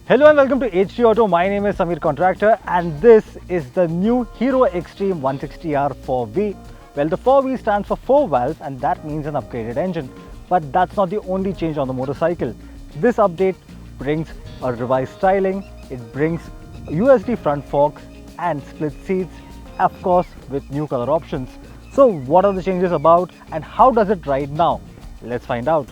Hello and welcome to HT Auto. My name is Samir Contractor and this is the new Hero Xtreme 160R 4V. Well, the 4V stands for 4 valves and that means an upgraded engine. But that's not the only change on the motorcycle. This update brings a revised styling, it brings USD front forks and split seats, of course with new color options. So what are the changes about and how does it ride now? Let's find out.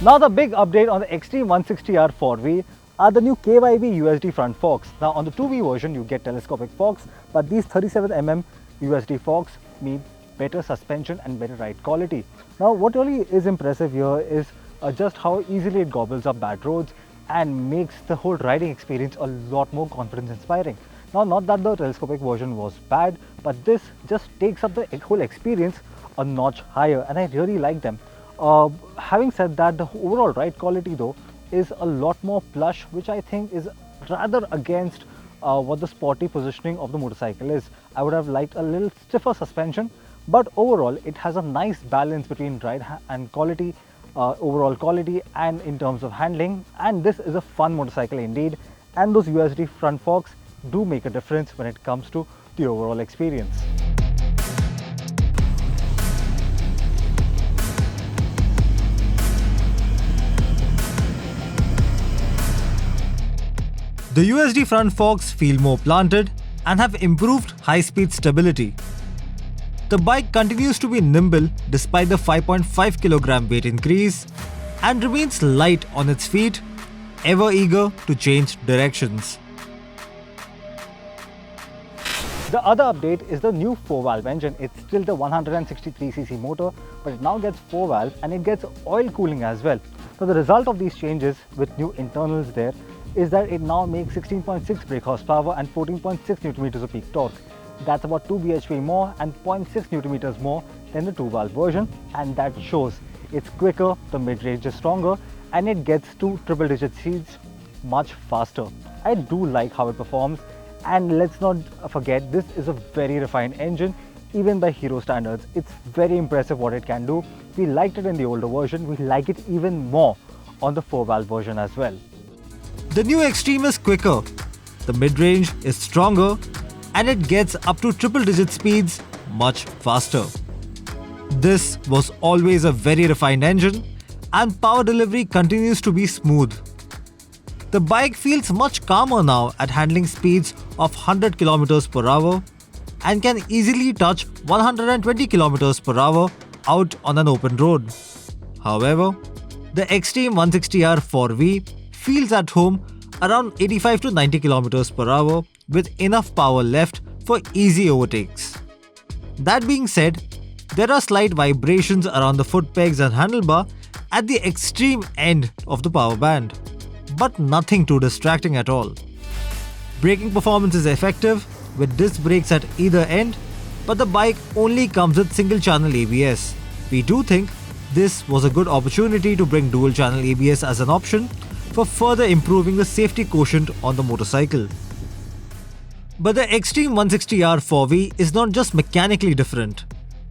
Now the big update on the Xtreme 160R 4V are the new KYB USD front forks. Now on the 2V version you get telescopic forks, but these 37mm USD forks mean better suspension and better ride quality. Now what really is impressive here is just how easily it gobbles up bad roads and makes the whole riding experience a lot more confidence inspiring. Now not that the telescopic version was bad, but this just takes up the whole experience a notch higher and I really like them. Having said that, the overall ride quality though is a lot more plush, which I think is rather against what the sporty positioning of the motorcycle is. I would have liked a little stiffer suspension, but overall it has a nice balance between ride and quality, overall quality and in terms of handling, and this is a fun motorcycle indeed, and those USD front forks do make a difference when it comes to the overall experience. The USD front forks feel more planted and have improved high-speed stability. The bike continues to be nimble despite the 5.5 kg weight increase and remains light on its feet, ever eager to change directions. The other update is the new 4-valve engine. It's still the 163cc motor, but it now gets 4 valves and it gets oil cooling as well. So the result of these changes with new internals there is that it now makes 16.6 brake horsepower and 14.6 Nm of peak torque. That's about 2 bhp more and 0.6 Nm more than the 2-valve version, and that shows. It's quicker, the mid-range is stronger, and it gets to triple-digit speeds much faster. I do like how it performs, and let's not forget this is a very refined engine even by Hero standards. It's very impressive what it can do. We liked it in the older version, we like it even more on the 4-valve version as well. The new Xtreme is quicker, the mid-range is stronger, and it gets up to triple-digit speeds much faster. This was always a very refined engine, and power delivery continues to be smooth. The bike feels much calmer now at handling speeds of 100 km per hour and can easily touch 120 km per hour out on an open road. However, the Xtreme 160R 4V feels at home around 85 to 90 km per hour with enough power left for easy overtakes. That being said, there are slight vibrations around the foot pegs and handlebar at the extreme end of the power band, but nothing too distracting at all. Braking performance is effective with disc brakes at either end, but the bike only comes with single channel ABS. We do think this was a good opportunity to bring dual channel ABS as an option for further improving the safety quotient on the motorcycle. But the Xtreme 160R 4V is not just mechanically different.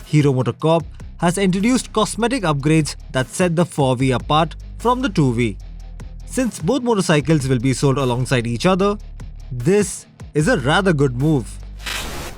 Hero MotoCorp has introduced cosmetic upgrades that set the 4V apart from the 2V. Since both motorcycles will be sold alongside each other, this is a rather good move.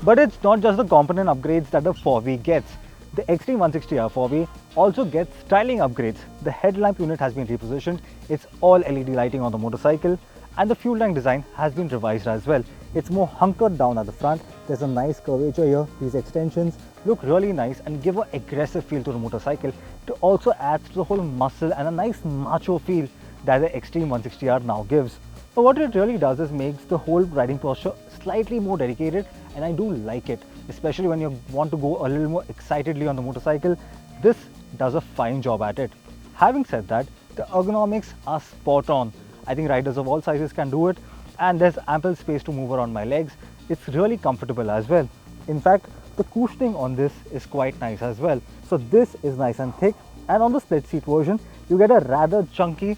But it's not just the component upgrades that the 4V gets. The Xtreme 160R 4V also gets styling upgrades. The headlamp unit has been repositioned, it's all LED lighting on the motorcycle, and the fuel tank design has been revised as well. It's more hunkered down at the front, there's a nice curvature here, these extensions look really nice and give an aggressive feel to the motorcycle. It also adds to the whole muscle and a nice macho feel that the Xtreme 160R now gives. But what it really does is makes the whole riding posture slightly more dedicated, and I do like it, especially when you want to go a little more excitedly on the motorcycle. This does a fine job at it. Having said that, the ergonomics are spot on. I think riders of all sizes can do it, and there's ample space to move around my legs. It's really comfortable as well. In fact, the cushioning on this is quite nice as well. So this is nice and thick, and on the split seat version, you get a rather chunky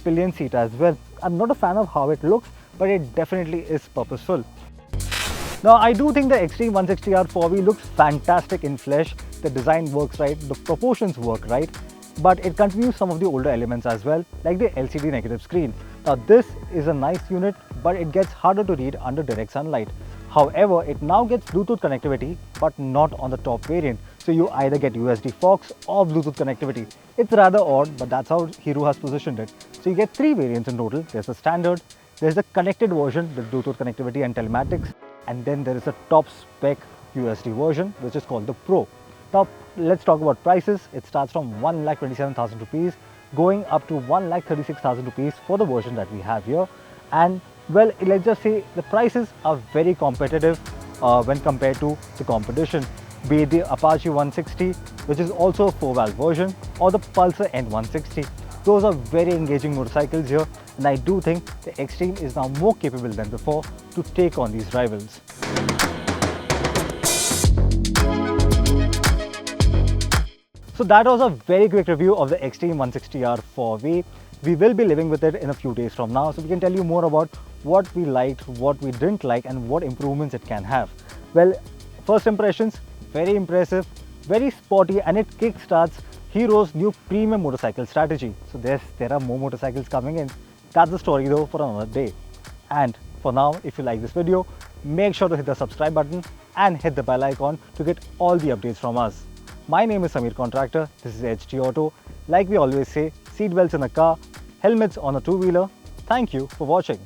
pillion seat as well. I'm not a fan of how it looks, but it definitely is purposeful. Now I do think the Xtreme 160R 4V looks fantastic in flesh, the design works right, the proportions work right, but it continues some of the older elements as well, like the LCD negative screen. Now this is a nice unit, but it gets harder to read under direct sunlight. However, it now gets Bluetooth connectivity, but not on the top variant. So you either get USB Fox or Bluetooth connectivity. It's rather odd, but that's how Hero has positioned it. So you get 3 variants in total. There's the standard, there's the connected version with Bluetooth connectivity and telematics, and then there is a top spec USD version, which is called the Pro. Now let's talk about prices. It starts from 1,27,000 rupees going up to 1,36,000 rupees for the version that we have here. And well, let's just say the prices are very competitive when compared to the competition, be it the Apache 160, which is also a 4-valve version, or the Pulsar N160. Those are very engaging motorcycles here, and I do think the Xtreme is now more capable than before to take on these rivals. So that was a very quick review of the Xtreme 160R 4V. We will be living with it in a few days from now, so we can tell you more about what we liked, what we didn't like, and what improvements it can have. Well, first impressions, very impressive, very sporty, and it kickstarts Hero's new premium motorcycle strategy. So there are more motorcycles coming in. That's the story though for another day. And for now, if you like this video, make sure to hit the subscribe button and hit the bell icon to get all the updates from us. My name is Samir Contractor, this is HT Auto. Like we always say, seat belts in a car, helmets on a two-wheeler. Thank you for watching.